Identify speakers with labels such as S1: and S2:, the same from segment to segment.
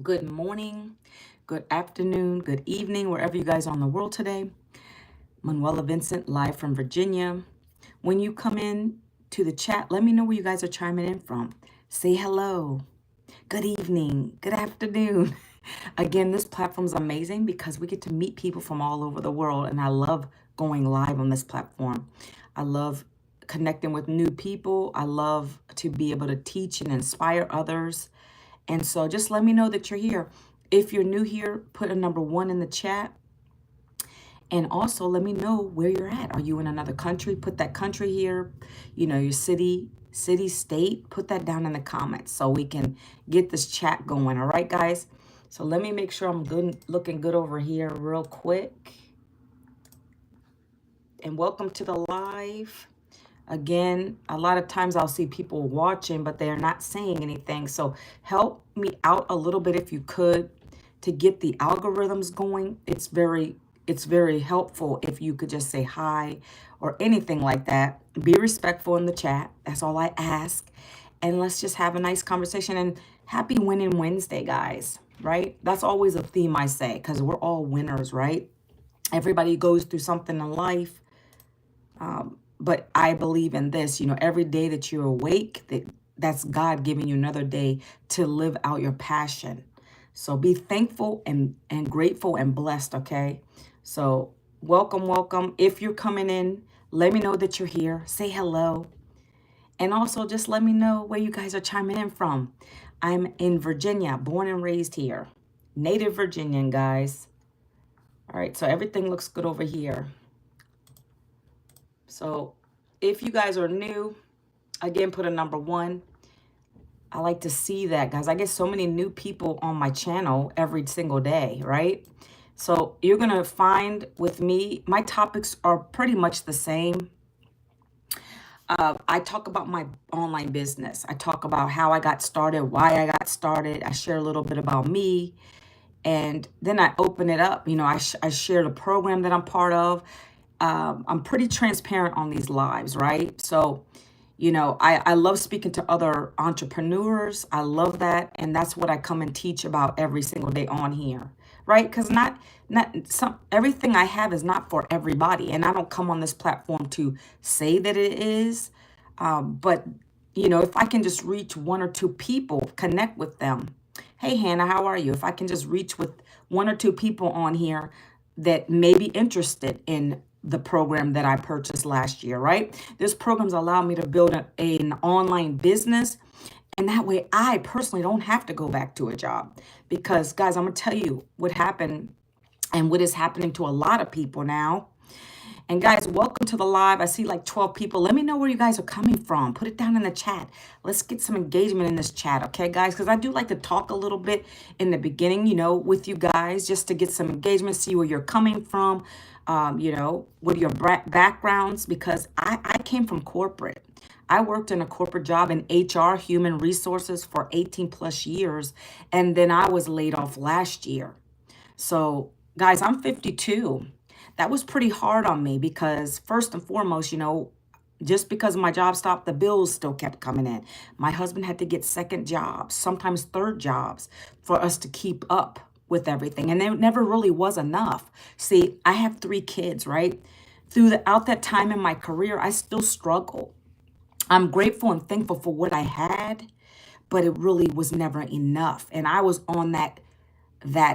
S1: Good morning, good afternoon, good evening, wherever you guys are in the world today. Manuela Vincent, live from Virginia. When you come in to the chat, let me know where you guys are chiming in from. Say hello, good evening, good afternoon. Again, this platform is amazing because we get to meet people from all over the world, and I love going live on this platform. I love connecting with new people. I love to be able to teach and inspire others. And so just let me know that you're here. If you're new here, put a number 1 in the chat. And also let me know where you're at. Are you in another country? Put that country here, your city, state, put that down in the comments so we can get this chat going. All right, guys? So let me make sure I'm good, looking good over here real quick. And welcome to the live. Again, a lot of times I'll see people watching, but they are not saying anything. So help me out a little bit if you could to get the algorithms going. It's very helpful if you could just say hi or anything like that. Be respectful in the chat. That's all I ask. And let's just have a nice conversation. And happy Winning Wednesday, guys, right? That's always a theme I say because we're all winners, right? Everybody goes through something in life. But I believe in this, every day that you're awake, that's God giving you another day to live out your passion. So be thankful and grateful and blessed, okay? So welcome. If you're coming in, let me know that you're here. Say hello. And also just let me know where you guys are chiming in from. I'm in Virginia, born and raised here. Native Virginian, guys. All right, so everything looks good over here. So if you guys are new, again, put a number 1. I like to see that, guys. I get so many new people on my channel every single day, right? So you're going to find with me, my topics are pretty much the same. I talk about my online business. I talk about how I got started, why I got started. I share a little bit about me. And then I open it up. I share the program that I'm part of. I'm pretty transparent on these lives, right? So, I love speaking to other entrepreneurs. I love that. And that's what I come and teach about every single day on here, right? Because everything I have is not for everybody. And I don't come on this platform to say that it is. But, if I can just reach 1 or 2 people, connect with them. Hey, Hannah, how are you? If I can just reach with 1 or 2 people on here that may be interested in the program that I purchased last year, right? This program's allowed me to build an online business. And that way I personally don't have to go back to a job. Because, guys, I'm going to tell you what happened and what is happening to a lot of people now. And guys, welcome to the live. I see like 12 people. Let me know where you guys are coming from. Put it down in the chat. Let's get some engagement in this chat, okay, guys? Because I do like to talk a little bit in the beginning, with you guys, just to get some engagement, see where you're coming from, what are your backgrounds, because I came from corporate. I worked in a corporate job in HR, human resources, for 18 plus years, and then I was laid off last year. So, guys, I'm 52. That was pretty hard on me because, first and foremost, just because my job stopped, the bills still kept coming in. My husband had to get second jobs, sometimes third jobs, for us to keep up with everything. And there never really was enough. See, I have 3 kids, right? Throughout that time in my career, I still struggle. I'm grateful and thankful for what I had, but it really was never enough. And I was on that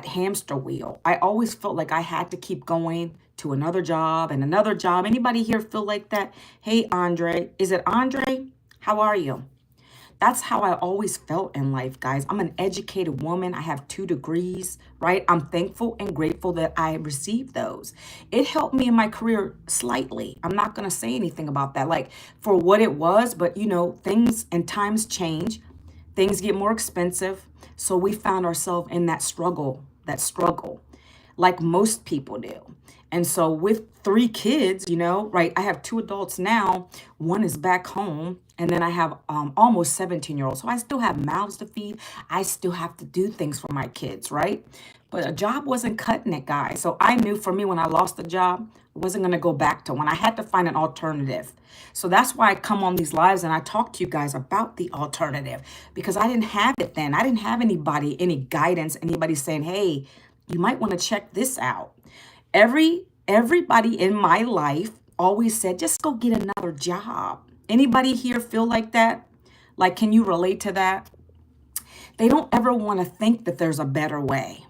S1: hamster wheel. I always felt like I had to keep going to another job and another job. Anybody here feel like that? Hey, Andre. Is it Andre? How are you? That's how I always felt in life, guys. I'm an educated woman. I have 2 degrees, right? I'm thankful and grateful that I received those. It helped me in my career slightly. I'm not going to say anything about that, like for what it was, but things and times change. Things get more expensive. So we found ourselves in that struggle, like most people do. And so with 3 kids, right, I have 2 adults now. One is back home. And then I have almost 17-year-olds. So I still have mouths to feed. I still have to do things for my kids, right? But a job wasn't cutting it, guys. So I knew for me when I lost the job, I wasn't going to go back to one. I had to find an alternative. So that's why I come on these lives and I talk to you guys about the alternative because I didn't have it then. I didn't have anybody, any guidance, anybody saying, hey, you might want to check this out. Everybody in my life always said, just go get another job. Anybody here feel like that? Like, can you relate to that? They don't ever want to think that there's a better way.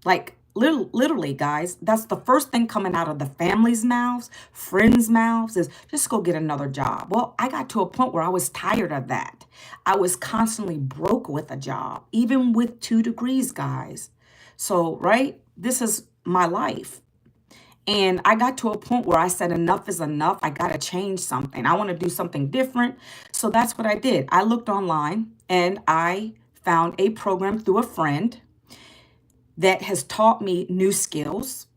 S1: Like literally, guys, that's the first thing coming out of the family's mouths, friends' mouths is just go get another job. Well, I got to a point where I was tired of that. I was constantly broke with a job, even with 2 degrees, guys. So, right, this is my life. And I got to a point where I said, enough is enough. I got to change something. I want to do something different. So that's what I did. I looked online and I found a program through a friend that has taught me new skills.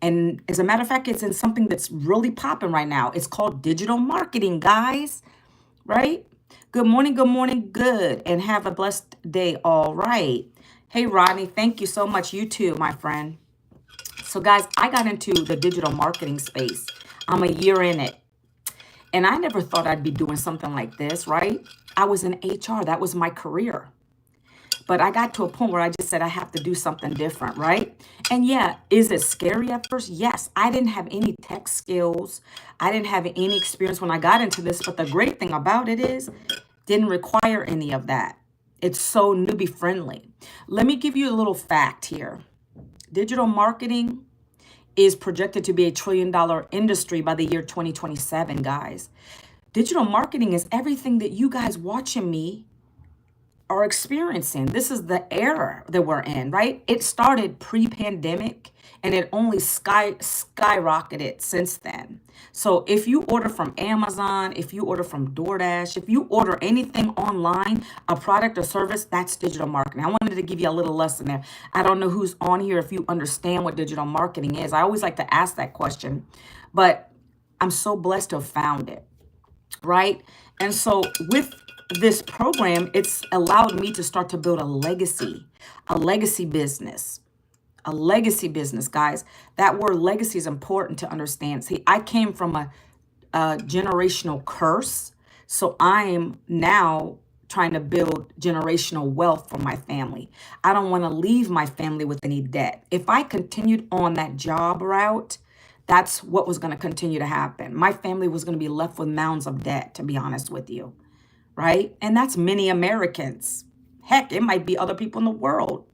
S1: And as a matter of fact, it's in something that's really popping right now. It's called digital marketing, guys, right? Good morning, good. And have a blessed day. All right. Hey, Rodney, thank you so much. You too, my friend. So guys, I got into the digital marketing space. I'm a year in it. And I never thought I'd be doing something like this, right? I was in HR. That was my career. But I got to a point where I just said I have to do something different, right? And yeah, is it scary at first? Yes. I didn't have any tech skills. I didn't have any experience when I got into this. But the great thing about it is didn't require any of that. It's so newbie friendly. Let me give you a little fact here. Digital marketing is projected to be $1 trillion industry by the year 2027, guys. Digital marketing is everything that you guys watching me are experiencing. This is the era that we're in, right? It started pre-pandemic and it only skyrocketed since then. So if you order from Amazon, if you order from DoorDash, if you order anything online, a product or service, that's digital marketing. I wanted to give you a little lesson there. I don't know who's on here if you understand what digital marketing is. I always like to ask that question, but I'm so blessed to have found it, right? And so with this program, it's allowed me to start to build a legacy business. A legacy business, guys. That word legacy is important to understand. See, I came from a generational curse. So I'm now trying to build generational wealth for my family. I don't want to leave my family with any debt. If I continued on that job route, that's what was going to continue to happen. My family was going to be left with mounds of debt, to be honest with you, right? And that's many Americans. Heck, it might be other people in the world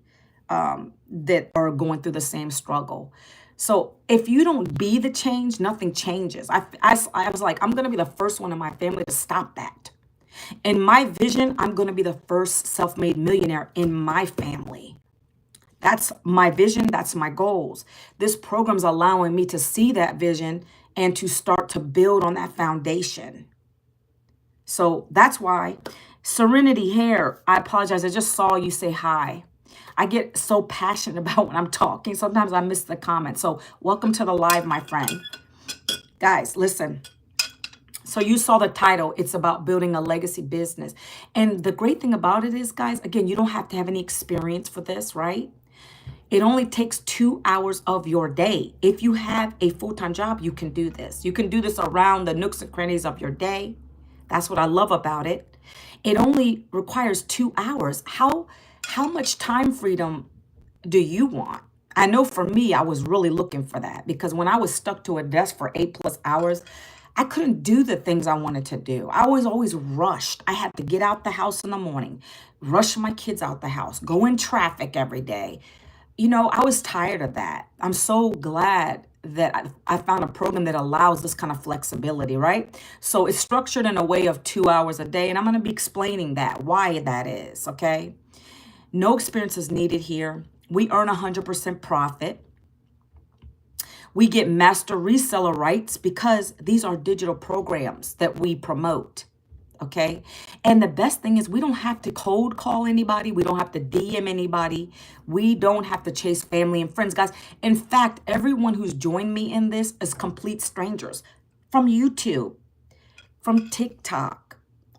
S1: that are going through the same struggle. So if you don't be the change, nothing changes. I was like, I'm going to be the first one in my family to stop that. In my vision, I'm going to be the first self-made millionaire in my family. That's my vision. That's my goals. This program's allowing me to see that vision and to start to build on that foundation. So that's why. Serenity Hair, I apologize. I just saw you say hi. I get so passionate about when I'm talking. Sometimes I miss the comments. So welcome to the live, my friend. Guys, listen. So you saw the title. It's about building a legacy business. And the great thing about it is, guys, again, you don't have to have any experience for this, right? It only takes 2 hours of your day. If you have a full-time job, you can do this. You can do this around the nooks and crannies of your day. That's what I love about it. It only requires 2 hours. How much time freedom do you want? I know for me, I was really looking for that because when I was stuck to a desk for 8+ hours, I couldn't do the things I wanted to do. I was always rushed. I had to get out the house in the morning, rush my kids out the house, go in traffic every day. You know, I was tired of that. I'm so glad that I found a program that allows this kind of flexibility, right? So it's structured in a way of 2 hours a day, and I'm going to be explaining that, why that is, okay? No experience is needed here. We earn 100% profit. We get master reseller rights because these are digital programs that we promote. Okay. And the best thing is we don't have to cold call anybody. We don't have to DM anybody. We don't have to chase family and friends, guys. In fact, everyone who's joined me in this is complete strangers from YouTube, from TikTok,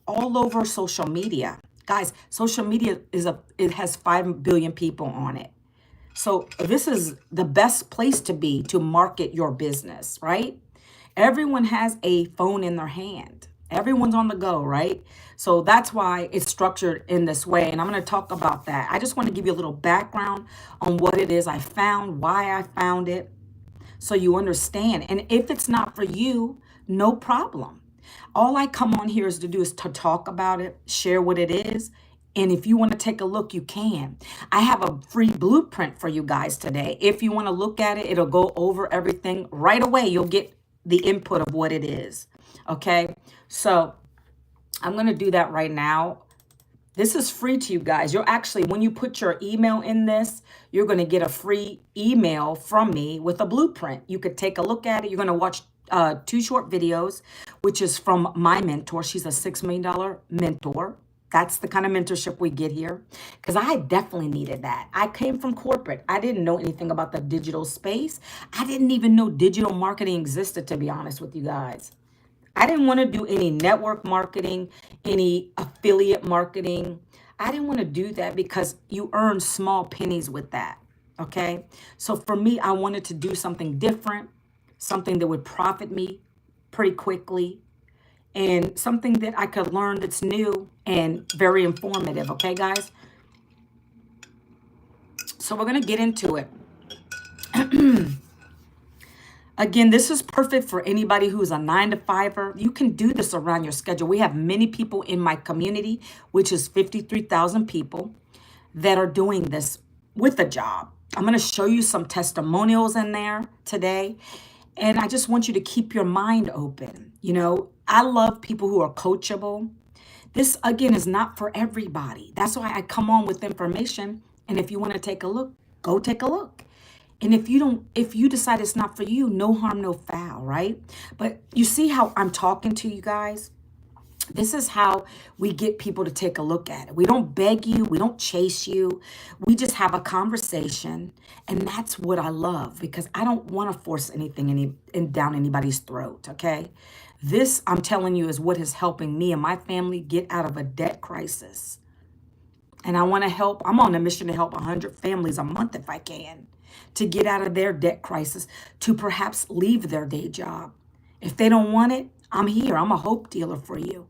S1: all over social media. Guys, social media it has 5 billion people on it. So this is the best place to be to market your business, right? Everyone has a phone in their hand. Everyone's on the go, right? So that's why it's structured in this way. And I'm going to talk about that. I just want to give you a little background on what it is I found, why I found it, so you understand. And if it's not for you, no problem. All I come on here is to do is to talk about it, share what it is. And if you want to take a look, you can. I have a free blueprint for you guys today. If you want to look at it, it'll go over everything right away. You'll get the input of what it is. Okay. So I'm going to do that right now. This is free to you guys. You're actually, when you put your email in this, you're going to get a free email from me with a blueprint. You could take a look at it. You're going to watch 2 short videos, which is from my mentor. She's a $6 million mentor. That's the kind of mentorship we get here, because I definitely needed that. I came from corporate. I didn't know anything about the digital space. I didn't even know digital marketing existed, to be honest with you guys. I didn't want to do any network marketing, any affiliate marketing. I didn't want to do that because you earn small pennies with that. Okay. So for me, I wanted to do something different, something that would profit me pretty quickly, and something that I could learn that's new and very informative. Okay, guys. So we're going to get into it. Again, this is perfect for anybody who's a 9-to-5er. You can do this around your schedule. We have many people in my community, which is 53,000 people, that are doing this with a job. I'm going to show you some testimonials in there today. And I just want you to keep your mind open. You know, I love people who are coachable. This, again, is not for everybody. That's why I come on with information. And if you want to take a look, go take a look. And if you decide it's not for you, no harm, no foul, right? But you see how I'm talking to you guys? This is how we get people to take a look at it. We don't beg you. We don't chase you. We just have a conversation. And that's what I love, because I don't want to force anything down anybody's throat, okay? This, I'm telling you, is what is helping me and my family get out of a debt crisis. And I want to help. I'm on a mission to help 100 families a month if I can, to get out of their debt crisis, to perhaps leave their day job. If they don't want it, I'm here. I'm a hope dealer for you.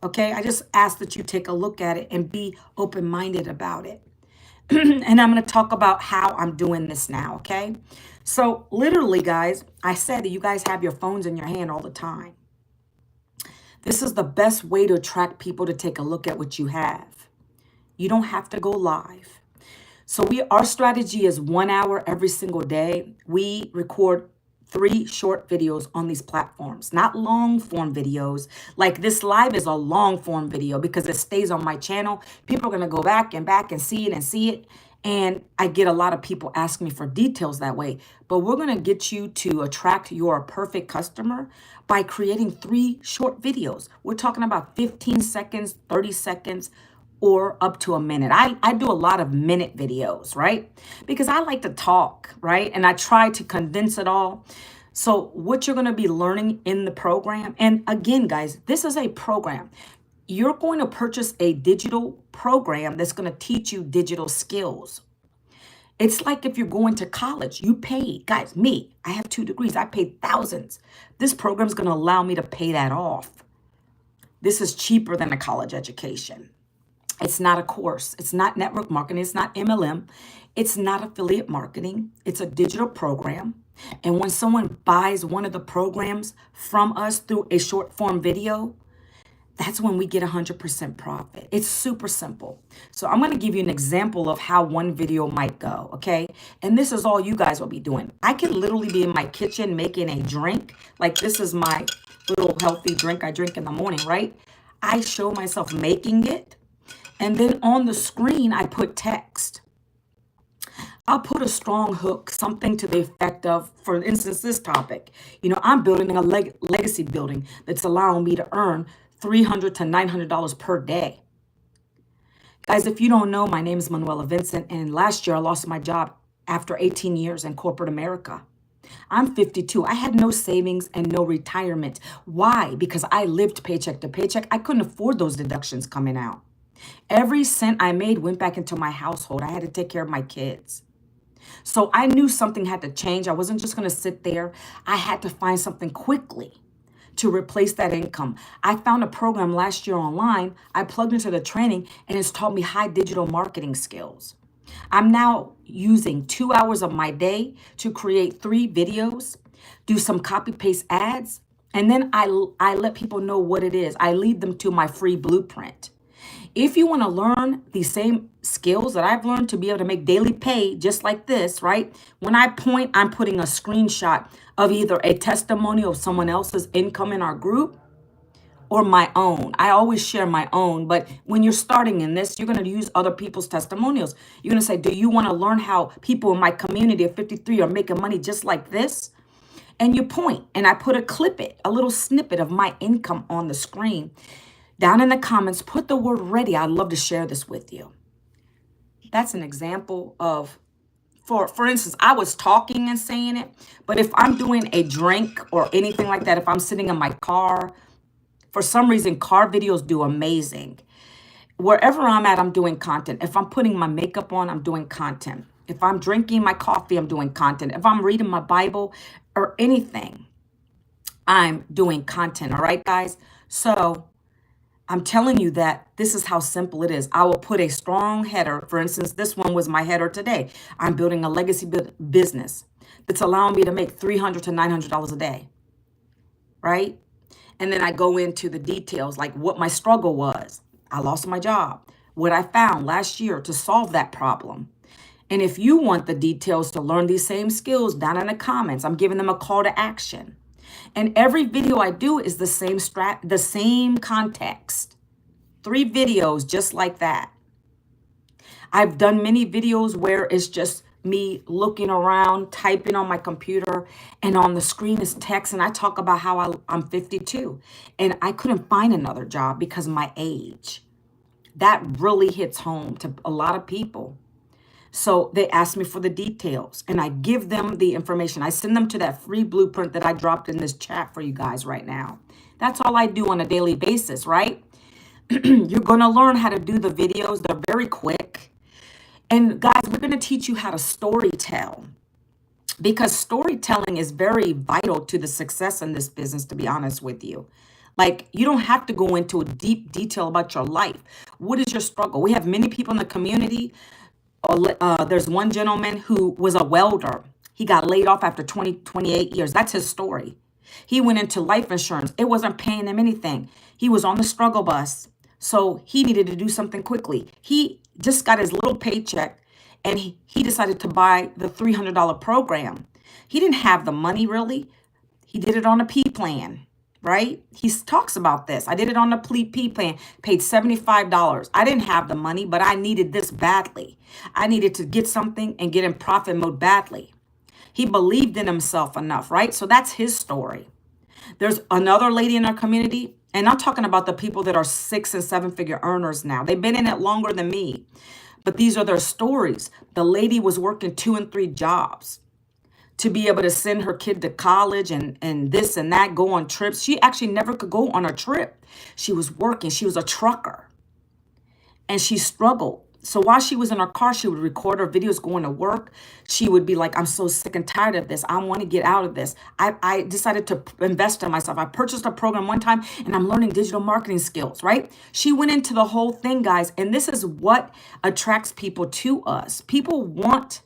S1: Okay, I just ask that you take a look at it and be open-minded about it. And I'm going to talk about how I'm doing this now, okay? So literally, guys, I said that you guys have your phones in your hand all the time. This is the best way to attract people to take a look at what you have. You don't have to go live. So our strategy is 1 hour every single day. We record 3 short videos on these platforms, not long form videos. Like this live is a long form video because it stays on my channel. People are going to go back and see it. And I get a lot of people asking me for details that way. But we're going to get you to attract your perfect customer by creating 3 short videos. We're talking about 15 seconds, 30 seconds, or up to a minute. I do a lot of minute videos, right? Because I like to talk, right? And I try to condense it all. So what you're going to be learning in the program, and again, guys, this is a program. You're going to purchase a digital program that's going to teach you digital skills. It's like if you're going to college, you pay, guys, me, I have 2 degrees. I paid thousands. This program is going to allow me to pay that off. This is cheaper than a college education. It's not a course. It's not network marketing. It's not MLM. It's not affiliate marketing. It's a digital program. And when someone buys one of the programs from us through a short form video, that's when we get 100% profit. It's super simple. So I'm going to give you an example of how one video might go, okay? And this is all you guys will be doing. I could literally be in my kitchen making a drink. Like this is my little healthy drink I drink in the morning, right? I show myself making it. And then on the screen, I put text. I'll put a strong hook, something to the effect of, for instance, this topic. You know, I'm building a legacy building that's allowing me to earn $300 to $900 per day. Guys, if you don't know, my name is Manuela Vincent, and last year I lost my job after 18 years in corporate America. I'm 52. I had no savings and no retirement. Why? Because I lived paycheck to paycheck. I couldn't afford those deductions coming out. Every cent I made went back into my household. I had to take care of my kids. So I knew something had to change. I wasn't just going to sit there. I had to find something quickly to replace that income. I found a program last year online. I plugged into the training and it's taught me high digital marketing skills. I'm now using 2 hours of my day to create 3 videos, do some copy paste ads, and then I let people know what it is. I lead them to my free blueprint. If you want to learn the same skills that I've learned to be able to make daily pay just like this, right? When I point, I'm putting a screenshot of either a testimonial of someone else's income in our group or my own. I always share my own, but when you're starting in this, you're going to use other people's testimonials. You're going to say, do you want to learn how people in my community of 53 are making money just like this? And you point, and I put a little snippet of my income on the screen. Down in the comments, put the word ready. I'd love to share this with you. That's an example of, for instance, I was talking and saying it, but if I'm doing a drink or anything like that, if I'm sitting in my car, for some reason, car videos do amazing. Wherever I'm at, I'm doing content. If I'm putting my makeup on, I'm doing content. If I'm drinking my coffee, I'm doing content. If I'm reading my Bible or anything, I'm doing content. All right, guys? So I'm telling you that this is how simple it is. I will put a strong header. For instance, this one was my header today. I'm building a legacy business that's allowing me to make $300 to $900 a day, right? And then I go into the details, like what my struggle was. I lost my job. What I found last year to solve that problem. And if you want the details to learn these same skills, down in the comments, I'm giving them a call to action. And every video I do is the same context. 3 videos just like that. I've done many videos where it's just me looking around, typing on my computer, and on the screen is text, and I talk about how I'm 52, and I couldn't find another job because of my age. That really hits home to a lot of people. So they ask me for the details, and I give them the information. I send them to that free blueprint that I dropped in this chat for you guys right now. That's all I do on a daily basis, right? You're going to learn how to do the videos. They're very quick. And guys, we're going to teach you how to story tell, because storytelling is very vital to the success in this business, to be honest with you. Like, you don't have to go into a deep detail about your life. What is your struggle? We have many people in the community. There's one gentleman who was a welder. He got laid off after 28 years. That's his story. He went into life insurance. It wasn't paying him anything. He was on the struggle bus. So he needed to do something quickly. He just got his little paycheck and he decided to buy the $300 program. He didn't have the money really. He did it on a P plan, right? He talks about this. I did it on a P plan, paid $75. I didn't have the money, but I needed this badly. I needed to get something and get in profit mode badly. He believed in himself enough, right? So that's his story. There's another lady in our community, and I'm talking about the people that are 6- and 7-figure earners now. They've been in it longer than me, but these are their stories. The lady was working 2 and 3 jobs to be able to send her kid to college and this and that, go on trips. She actually never could go on a trip. She was working. She was a trucker, and she struggled. So while she was in her car, she would record her videos going to work. She would be like, I'm so sick and tired of this. I want to get out of this. I decided to invest in myself. I purchased a program one time, and I'm learning digital marketing skills, right? She went into the whole thing, guys. And this is what attracts people to us. People want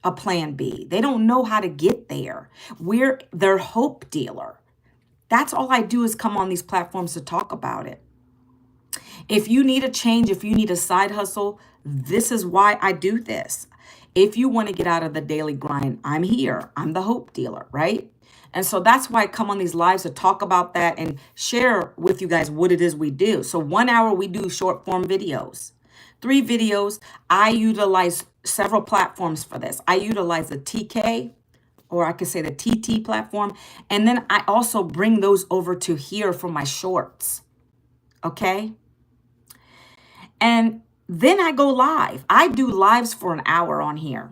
S1: a plan B. They don't know how to get there. We're their hope dealer. That's all I do, is come on these platforms to talk about it. If you need a change, if you need a side hustle, this is why I do this. If you want to get out of the daily grind, I'm here. I'm the hope dealer, right? And so that's why I come on these lives to talk about that and share with you guys what it is we do. So 1 hour, we do short form videos. 3 videos. I utilize several platforms for this. I utilize the TK, or I could say the TT platform. And then I also bring those over to here for my shorts. Okay? And then I go live. I do lives for an hour on here.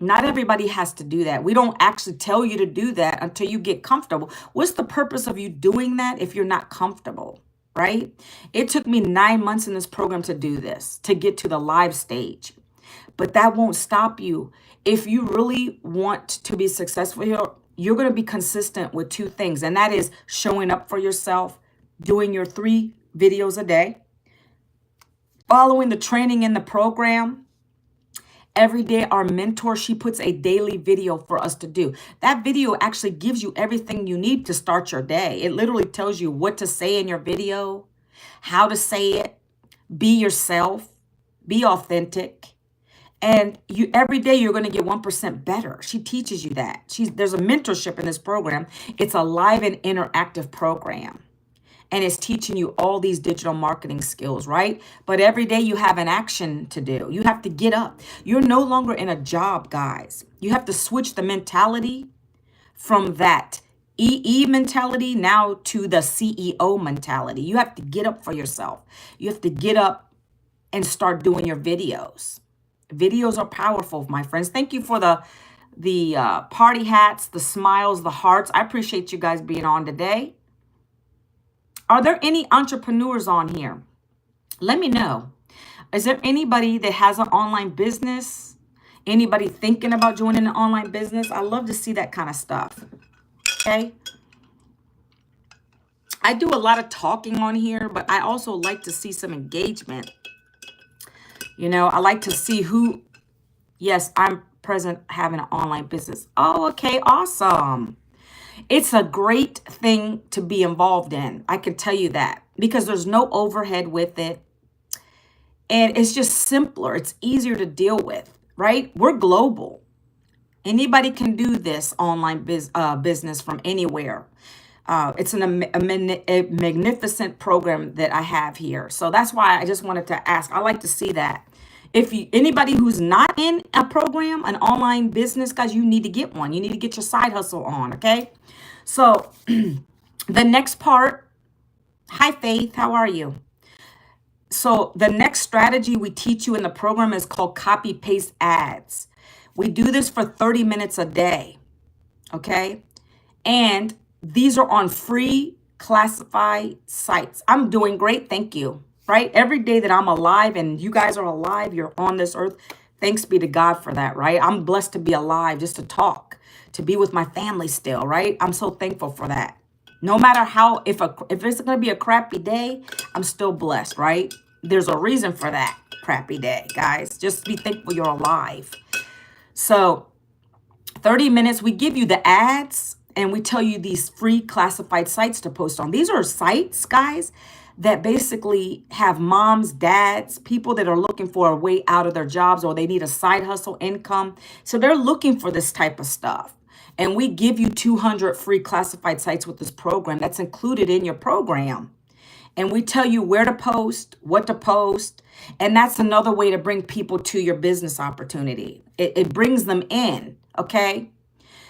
S1: Not everybody has to do that. We don't actually tell you to do that until you get comfortable. What's the purpose of you doing that if you're not comfortable, right? It took me 9 months in this program to do this, to get to the live stage. But that won't stop you. If you really want to be successful here, you're going to be consistent with two things, and that is showing up for yourself, doing your 3 videos a day, following the training in the program. Every day, our mentor, she puts a daily video for us to do. That video actually gives you everything you need to start your day. It literally tells you what to say in your video, how to say it, be yourself, be authentic. And you every day you're going to get 1% better. She teaches you that. There's a mentorship in this program. It's a live and interactive program. And it's teaching you all these digital marketing skills, right? But every day you have an action to do. You have to get up. You're no longer in a job, guys. You have to switch the mentality from that EE mentality now to the CEO mentality. You have to get up for yourself. You have to get up and start doing your videos. Videos are powerful, my friends. Thank you for the party hats, the smiles, the hearts. I appreciate you guys being on today. Are there any entrepreneurs on here? Let me know. Is there anybody that has an online business? Anybody thinking about joining an online business? I love to see that kind of stuff. Okay. I do a lot of talking on here, but I also like to see some engagement. You know, I like to see who, yes, I'm present having an online business. Oh, okay, awesome. It's a great thing to be involved in. I can tell you that because there's no overhead with it. And it's just simpler. It's easier to deal with, right? We're global. Anybody can do this online business from anywhere. It's a magnificent program that I have here. So that's why I just wanted to ask. I like to see that. If anybody who's not in a program, an online business, guys, you need to get one. You need to get your side hustle on, okay? So the next part, hi Faith, how are you? So the next strategy we teach you in the program is called copy paste ads. We do this for 30 minutes a day, okay? And these are on free classified sites. I'm doing great, thank you, right? Every day that I'm alive and you guys are alive, you're on this earth, thanks be to God for that, right? I'm blessed to be alive, just to talk, to be with my family still, right? I'm so thankful for that. No matter how, if it's going to be a crappy day, I'm still blessed, right? There's a reason for that crappy day, guys. Just be thankful you're alive. So 30 minutes, we give you the ads and we tell you these free classified sites to post on. These are sites, guys, that basically have moms, dads, people that are looking for a way out of their jobs or they need a side hustle income. So they're looking for this type of stuff. And we give you 200 free classified sites with this program that's included in your program. And we tell you where to post, what to post. And that's another way to bring people to your business opportunity. It brings them in, okay?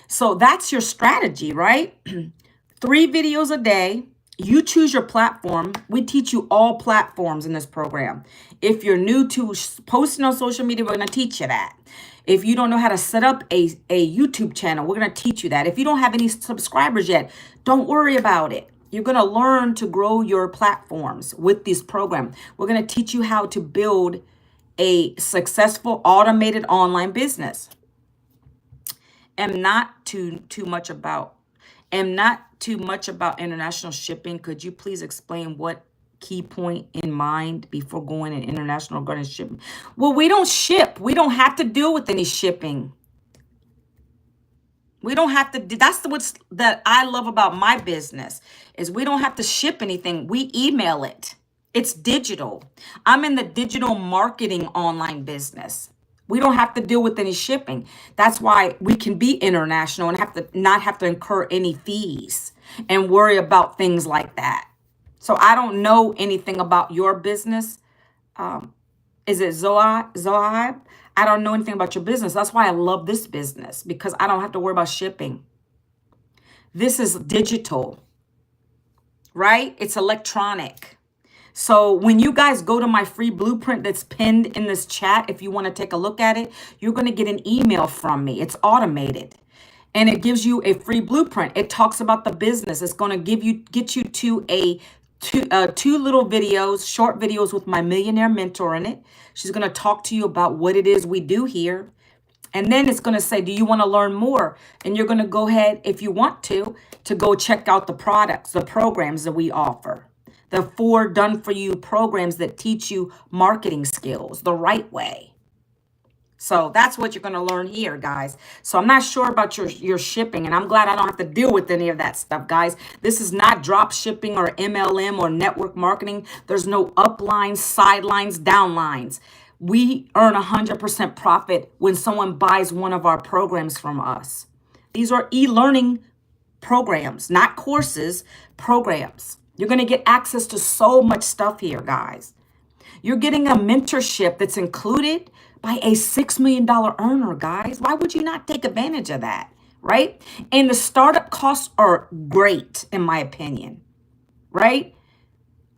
S1: So that's your strategy, right? 3 videos a day. You choose your platform. We teach you all platforms in this program. If you're new to posting on social media, we're going to teach you that. If you don't know how to set up a YouTube channel, we're going to teach you that. If you don't have any subscribers yet, don't worry about it. You're going to learn to grow your platforms with this program. We're going to teach you how to build a successful automated online business. Am not too much about international shipping. Could you please explain what key point in mind before going in international regarding shipping? Well, we don't ship. We don't have to deal with any shipping. We don't have to do, that's what's that I love about my business is we don't have to ship anything. We email it. It's digital. I'm in the digital marketing online business. We don't have to deal with any shipping. That's why we can be international and not have to incur any fees and worry about things like that. So I don't know anything about your business. Is it Zohab? I don't know anything about your business. That's why I love this business, because I don't have to worry about shipping. This is digital, right? It's electronic. So when you guys go to my free blueprint that's pinned in this chat, if you want to take a look at it, you're going to get an email from me. It's automated. And it gives you a free blueprint. It talks about the business. It's going to get you to a two little videos, short videos with my millionaire mentor in it. She's going to talk to you about what it is we do here. And then it's going to say, do you want to learn more? And you're going to go ahead, if you want to go check out the products, the programs that we offer. The 4 done-for-you programs that teach you marketing skills the right way. So that's what you're going to learn here, guys. So I'm not sure about your shipping, and I'm glad I don't have to deal with any of that stuff, guys. This is not drop shipping or MLM or network marketing. There's no uplines, sidelines, downlines. We earn 100% profit when someone buys one of our programs from us. These are e-learning programs, not courses, programs. You're going to get access to so much stuff here, guys. You're getting a mentorship that's included by a $6 million earner, guys. Why would you not take advantage of that, right? And the startup costs are great, in my opinion, right?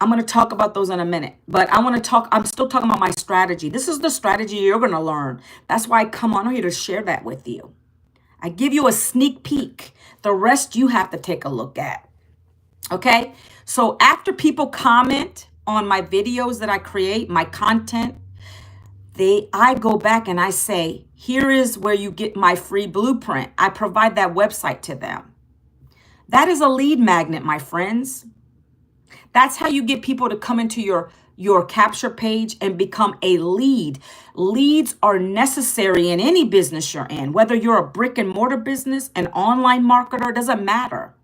S1: I'm going to talk about those in a minute, but I'm still talking about my strategy. This is the strategy you're going to learn. That's why I come on here to share that with you. I give you a sneak peek. The rest you have to take a look at. Okay? So after people comment on my videos that I create, my content, I go back and I say, here is where you get my free blueprint. I provide that website to them. That is a lead magnet, my friends. That's how you get people to come into your capture page and become a lead. Leads are necessary in any business you're in, whether you're a brick and mortar business, an online marketer, doesn't matter.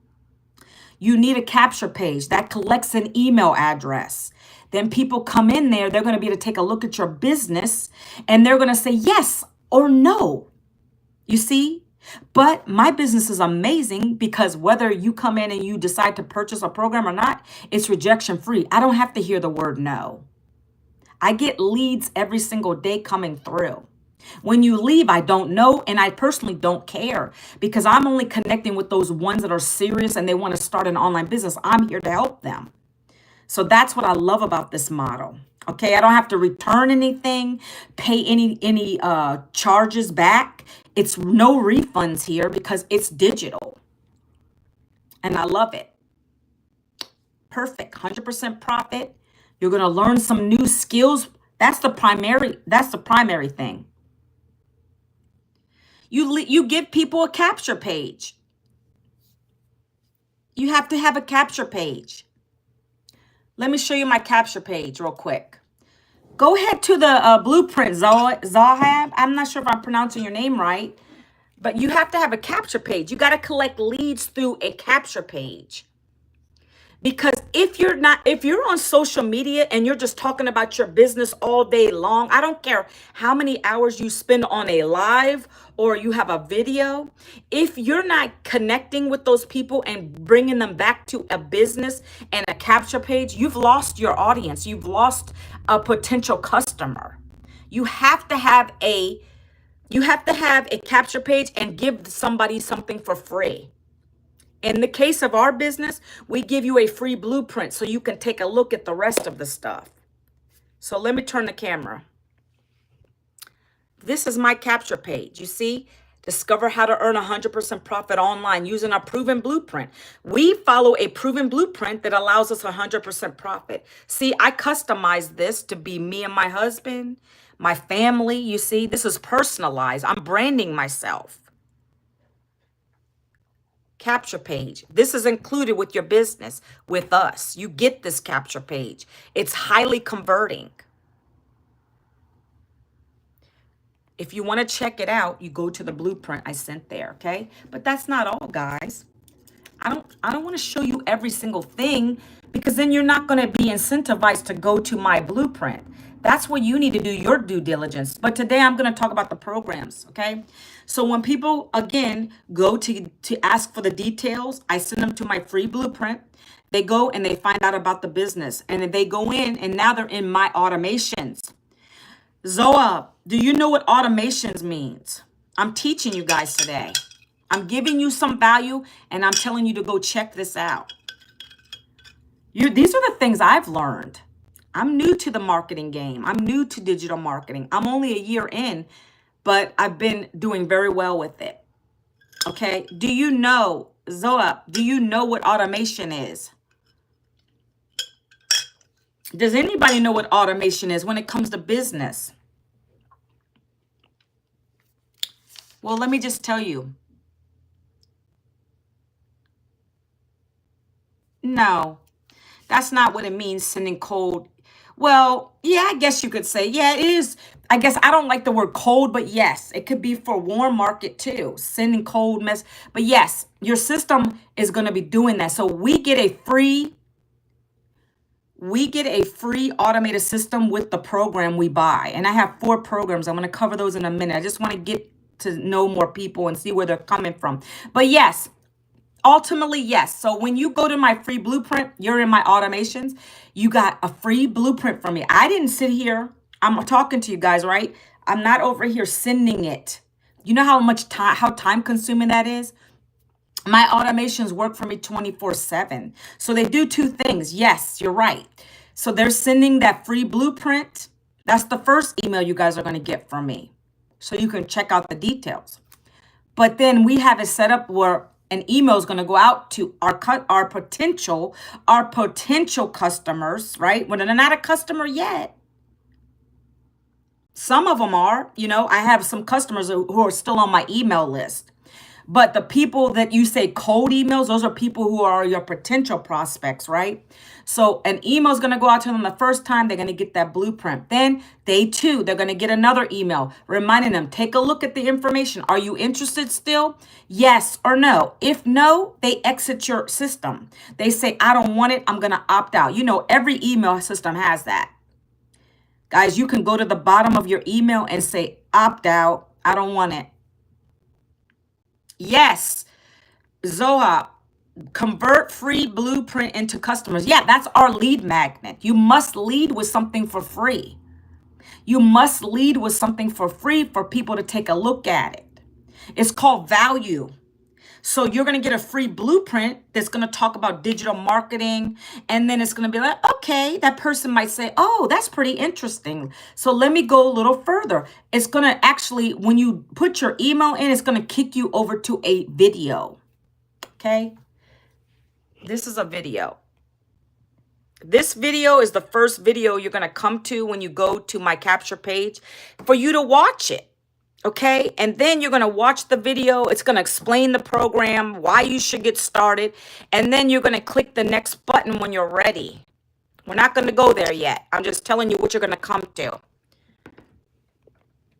S1: You need a capture page that collects an email address. Then people come in there, they're going to be able to take a look at your business and they're going to say yes or no. You see? But my business is amazing because whether you come in and you decide to purchase a program or not, it's rejection free. I don't have to hear the word no. I get leads every single day coming through. When you leave, I don't know, and I personally don't care because I'm only connecting with those ones that are serious and they want to start an online business. I'm here to help them. So that's what I love about this model. Okay, I don't have to return anything, pay any charges back. It's no refunds here because it's digital. And I love it. Perfect. 100% profit. You're going to learn some new skills. That's the primary thing. You give people a capture page. You have to have a capture page. Let me show you my capture page real quick. Go ahead to the blueprint, Zahab. I'm not sure if I'm pronouncing your name right, but you have to have a capture page. You got to collect leads through a capture page. Because if you're on social media and you're just talking about your business all day long, I don't care how many hours you spend on a live or you have a video. If you're not connecting with those people and bringing them back to a business and a capture page, you've lost your audience. You've lost a potential customer. You have to have a capture page and give somebody something for free. In the case of our business, we give you a free blueprint so you can take a look at the rest of the stuff. So let me turn the camera. This is my capture page. You see, discover how to earn 100% profit online using a proven blueprint. We follow a proven blueprint that allows us 100% profit. See, I customized this to be me and my husband, my family. You see, this is personalized. I'm branding myself. Capture page. This is included with your business with us. You get this capture page. It's highly converting. If you want to check it out, you go to the blueprint I sent there, okay? But that's not all, guys. I don't want to show you every single thing because then you're not going to be incentivized to go to my blueprint. That's what you need to do your due diligence. But today I'm going to talk about the programs, okay? So when people, again, go to ask for the details, I send them to my free blueprint. They go and they find out about the business. And then they go in and now they're in my automations. Zoa, do you know what automations means? I'm teaching you guys today. I'm giving you some value and I'm telling you to go check this out. These are the things I've learned. I'm new to the marketing game. I'm new to digital marketing. I'm only a year in, but I've been doing very well with it. Okay. Do you know, Zoa, do you know what automation is? Does anybody know what automation is when it comes to business? Well, let me just tell you. No, that's not what it means, sending cold. Well, yeah, I guess you could say, yeah, it is. I guess I don't like the word cold, but yes, it could be for warm market too, sending cold mess. But yes, your system is going to be doing that. So we get a free automated system with the program we buy. And I have 4 programs. I'm going to cover those in a minute. I just want to get to know more people and see where they're coming from. But yes, ultimately, yes. So when you go to my free blueprint, you're in my automations. You got a free blueprint from me. I didn't sit here. I'm talking to you guys, right? I'm not over here sending it. You know how much time, how time consuming that is? My automations work for me 24/7. So they do 2 things. Yes, you're right. So they're sending that free blueprint. That's the first email you guys are going to get from me. So you can check out the details. But then we have it set up where an email is going to go out to our potential customers, right? When they're not a customer yet. Some of them are, I have some customers who are still on my email list. But the people that you say cold emails, those are people who are your potential prospects, right? So an email is going to go out to them the first time. They're going to get that blueprint. Then day 2, they're going to get another email reminding them, take a look at the information. Are you interested still? Yes or no. If no, they exit your system. They say, I don't want it. I'm going to opt out. Every email system has that. Guys, you can go to the bottom of your email and say, opt out. I don't want it. Yes, Zoha, convert free blueprint into customers. Yeah, that's our lead magnet. You must lead with something for free. You must lead with something for free for people to take a look at it. It's called value. So you're going to get a free blueprint that's going to talk about digital marketing. And then it's going to be like, okay, that person might say, oh, that's pretty interesting. So let me go a little further. It's going to actually, when you put your email in, it's going to kick you over to a video. Okay. This is a video. This video is the first video you're going to come to when you go to my capture page for you to watch it. Okay, and then you're going to watch the video. It's going to explain the program, why you should get started. And then you're going to click the next button when you're ready. We're not going to go there yet. I'm just telling you what you're going to come to.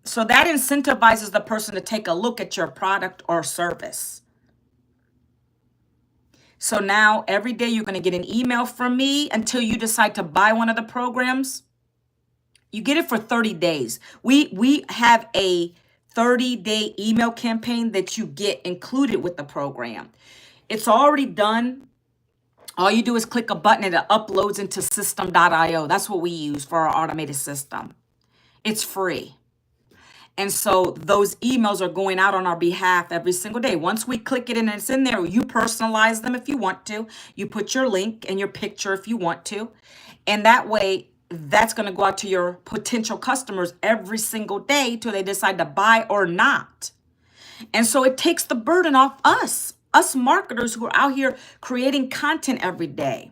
S1: So that incentivizes the person to take a look at your product or service. So now every day you're going to get an email from me until you decide to buy one of the programs. You get it for 30 days. We have a 30-day email campaign that you get included with the program. It's already done. All you do is click a button and it uploads into system.io. That's what we use for our automated system. It's free. And so those emails are going out on our behalf every single day. Once we click it and it's in there, you personalize them if you want to. You put your link and your picture if you want to. And that way, that's going to go out to your potential customers every single day till they decide to buy or not. And so it takes the burden off us marketers who are out here creating content every day.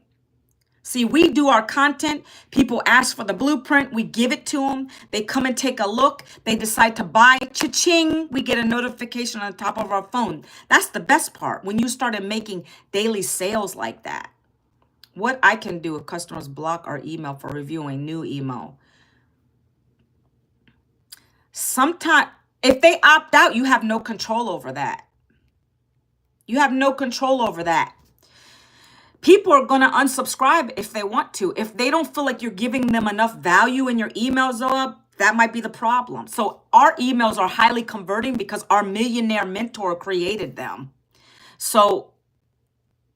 S1: See, we do our content. People ask for the blueprint. We give it to them. They come and take a look. They decide to buy. Cha-ching. We get a notification on the top of our phone. That's the best part. When you started making daily sales like that. What I can do if customers block our email for reviewing new email. Sometimes, if they opt out, you have no control over that. You have no control over that. People are going to unsubscribe if they want to. If they don't feel like you're giving them enough value in your emails, that might be the problem. So our emails are highly converting because our millionaire mentor created them. So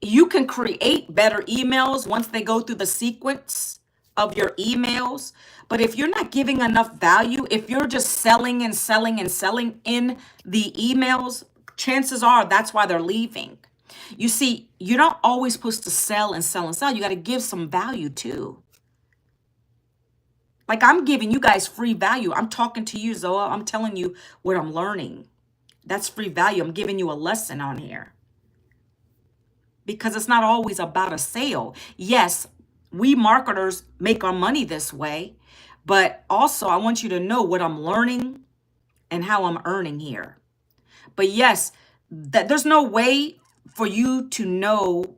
S1: you can create better emails once they go through the sequence of your emails. But if you're not giving enough value, if you're just selling and selling and selling in the emails, chances are that's why they're leaving. You see, you're not always supposed to sell and sell and sell. You got to give some value too. Like I'm giving you guys free value. I'm talking to you, Zoa. I'm telling you what I'm learning. That's free value. I'm giving you a lesson on here. Because it's not always about a sale. Yes, We marketers make our money this way, but also I want you to know what I'm learning and how I'm earning here. But yes, that there's no way for you to know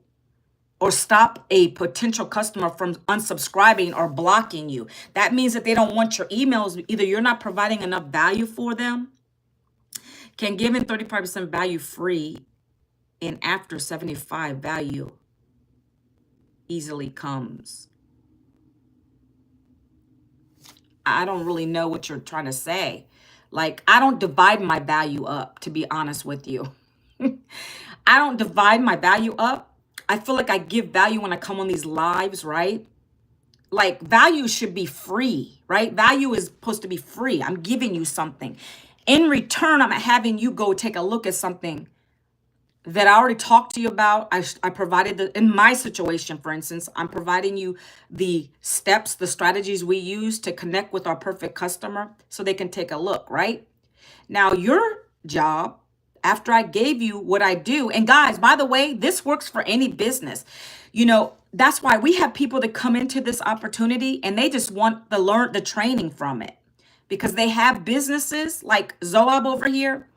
S1: or stop a potential customer from unsubscribing or blocking you. That means that they don't want your emails. Either you're not providing enough value for them. Can give in 35% value free, and after 75 value easily comes. I don't really know what you're trying to say. Like, I don't divide my value up, to be honest with you. I don't divide my value up. I feel like I give value when I come on these lives, right? Like, value should be free, right? Value is supposed to be free. I'm giving you something. In return, I'm having you go take a look at something that I already talked to you about. I provided in my situation, for instance, I'm providing you the steps, the strategies we use to connect with our perfect customer so they can take a look, right? Now, your job, after I gave you what I do, and guys, by the way, this works for any business. That's why we have people that come into this opportunity and they just want to learn the training from it because they have businesses like Zoab over here.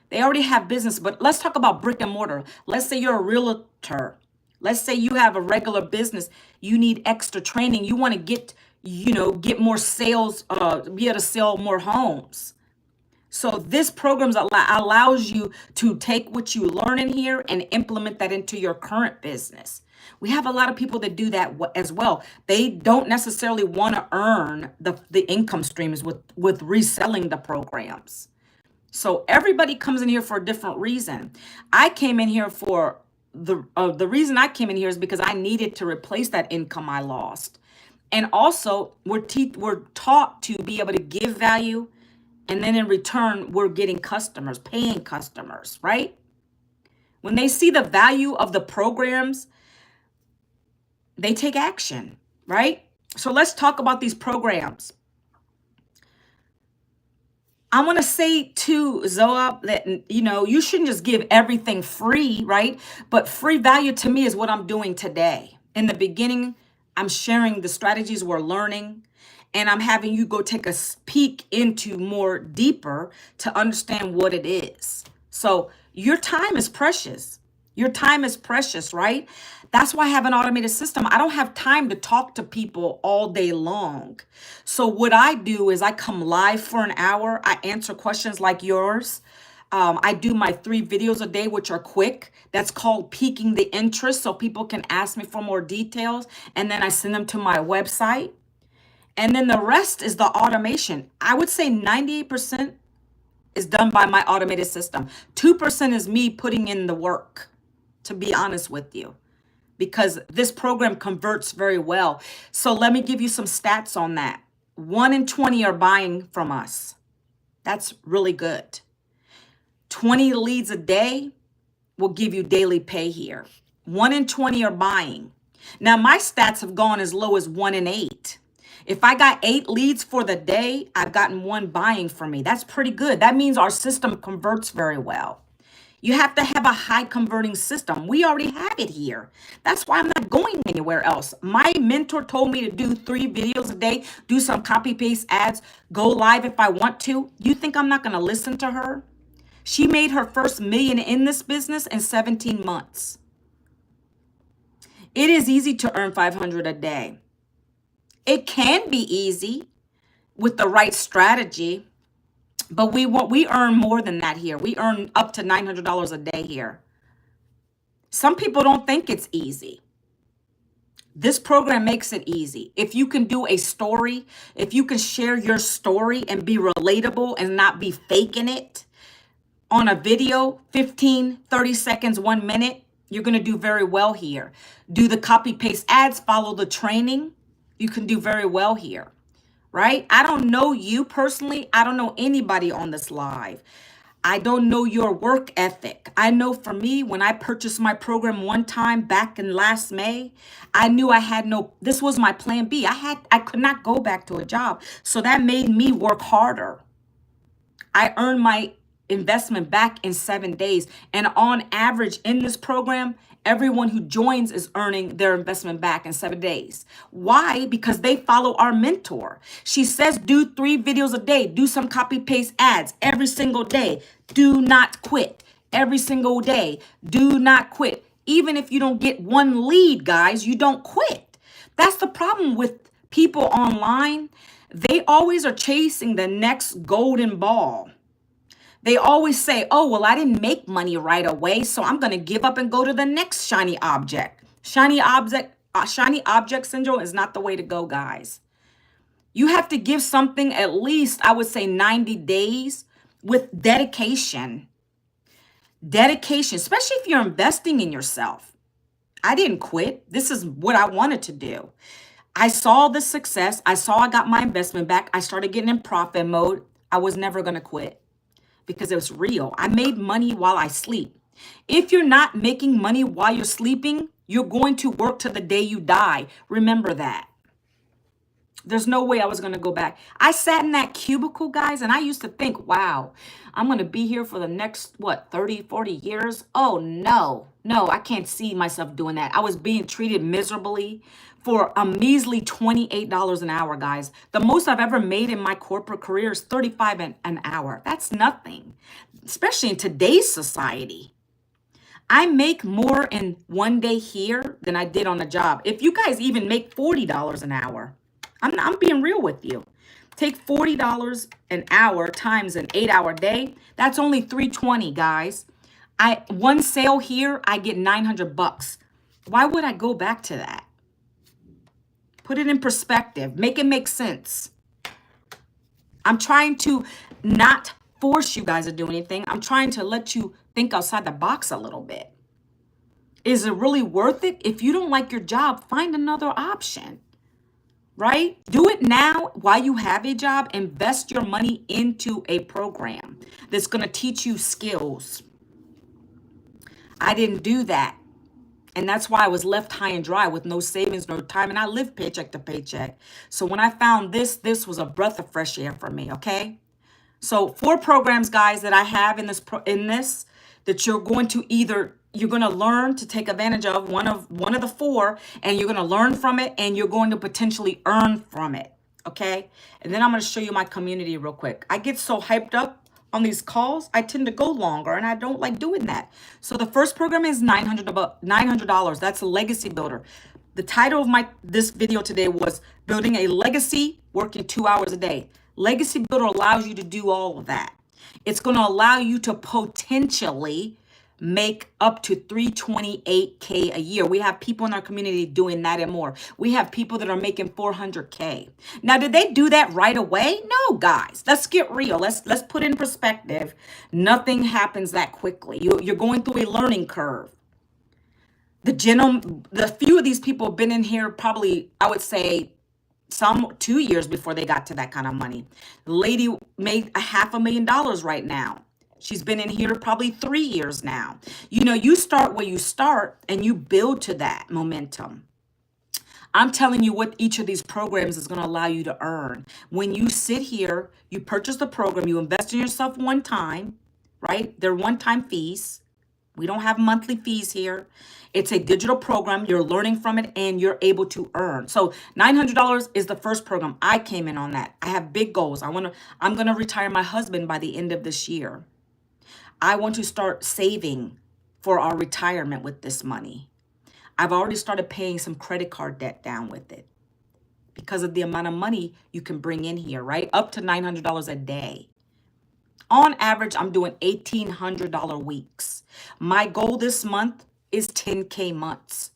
S1: They already have business, but let's talk about brick and mortar. Let's say you're a realtor. Let's say you have a regular business. You need extra training. You want to get more sales, be able to sell more homes. So this program allows you to take what you learn in here and implement that into your current business. We have a lot of people that do that as well. They don't necessarily want to earn the income streams with reselling the programs. So everybody comes in here for a different reason. I came in here for the reason I came in here is because I needed to replace that income I lost. And also we're taught to be able to give value. And then in return, we're getting customers, paying customers, right? When they see the value of the programs, they take action, right? So let's talk about these programs. I want to say to Zoab that, you shouldn't just give everything free, right? But free value to me is what I'm doing today. In the beginning, I'm sharing the strategies we're learning, and I'm having you go take a peek into more deeper to understand what it is. So your time is precious. Your time is precious, right? That's why I have an automated system. I don't have time to talk to people all day long. So what I do is I come live for an hour. I answer questions like yours. I do my 3 videos a day, which are quick. That's called piquing the interest, so people can ask me for more details. And then I send them to my website. And then the rest is the automation. I would say 98% is done by my automated system. 2% is me putting in the work, to be honest with you, because this program converts very well. So let me give you some stats on that. 1 in 20 are buying from us. That's really good. 20 leads a day will give you daily pay here. 1 in 20 are buying. Now, my stats have gone as low as 1 in 8. If I got 8 leads for the day, I've gotten 1 buying for me. That's pretty good. That means our system converts very well. You have to have a high converting system. We already have it here. That's why I'm not going anywhere else. My mentor told me to do 3 videos a day, do some copy paste ads, go live if I want to. You think I'm not going to listen to her? She made her first million in this business in 17 months. It is easy to earn $500 a day. It can be easy with the right strategy, but we earn more than that here. We earn up to $900 a day here. Some people don't think it's easy. This program makes it easy. If you can do a story, if you can share your story and be relatable and not be faking it on a video, 15, 30 seconds, 1 minute, you're going to do very well here. Do the copy paste ads, follow the training. You can do very well here, right? I don't know you personally. I don't know anybody on this live. I don't know your work ethic. I know for me, when I purchased my program one time back in last May, I knew this was my plan B. I could not go back to a job. So that made me work harder. I earned my investment back in 7 days. And on average in this program, Everyone who joins is earning their investment back in 7 days. Why? Because they follow our mentor. She says do 3 videos a day. Do some copy paste ads every single day. Do not quit. Every single day. Do not quit. Even if you don't get 1 lead, guys, you don't quit. That's the problem with people online. They always are chasing the next golden ball. They always say, oh, well, I didn't make money right away, so I'm going to give up and go to the next shiny object. Shiny object syndrome is not the way to go, guys. You have to give something at least, I would say 90 days with dedication. Dedication, especially if you're investing in yourself. I didn't quit. This is what I wanted to do. I saw the success. I saw I got my investment back. I started getting in profit mode. I was never going to quit because it was real. I made money while I sleep. If you're not making money while you're sleeping, you're going to work to the day you die. Remember that. There's no way I was going to go back. I sat in that cubicle, guys, and I used to think, wow, I'm going to be here for the next, 30, 40 years? Oh, no, I can't see myself doing that. I was being treated miserably for a measly $28 an hour, guys. The most I've ever made in my corporate career is $35 an hour. That's nothing, especially in today's society. I make more in 1 day here than I did on a job. If you guys even make $40 an hour, I'm being real with you. Take $40 an hour times an 8-hour day. That's only $320, guys. One sale here, I get $900. Why would I go back to that? Put it in perspective. Make it make sense. I'm trying to not force you guys to do anything. I'm trying to let you think outside the box a little bit. Is it really worth it? If you don't like your job, find another option. Right? Do it now while you have a job. Invest your money into a program that's going to teach you skills. I didn't do that. And that's why I was left high and dry with no savings, no time. And I lived paycheck to paycheck. So when I found this was a breath of fresh air for me. Okay. So 4 programs, guys, that I have in this that you're going to learn to take advantage of one of the 4, and you're going to learn from it, and you're going to potentially earn from it. Okay. And then I'm going to show you my community real quick. I get so hyped up on these calls, I tend to go longer, and I don't like doing that. So the first program is $900. That's a legacy builder. The title of this video today was Building a Legacy Working 2 hours a Day. Legacy builder allows you to do all of that. It's going to allow you to potentially make up to $328K a year. We have people in our community doing that and more. We have people that are making $400K. Now, did they do that right away? No, guys. Let's get real. Let's put in perspective. Nothing happens that quickly. You're going through a learning curve. The few of these people have been in here probably, I would say, some 2 years before they got to that kind of money. The lady made $500,000 right now. She's been in here probably 3 years now. You start where you start and you build to that momentum. I'm telling you what each of these programs is going to allow you to earn. When you sit here, you purchase the program, you invest in yourself one time, right? They're one-time fees. We don't have monthly fees here. It's a digital program. You're learning from it and you're able to earn. So $900 is the first program. I came in on that. I have big goals. I'm going to retire my husband by the end of this year. I want to start saving for our retirement with this money. I've already started paying some credit card debt down with it because of the amount of money you can bring in here, right? Up to $900 a day. On average, I'm doing $1,800 weeks. My goal this month is 10K months.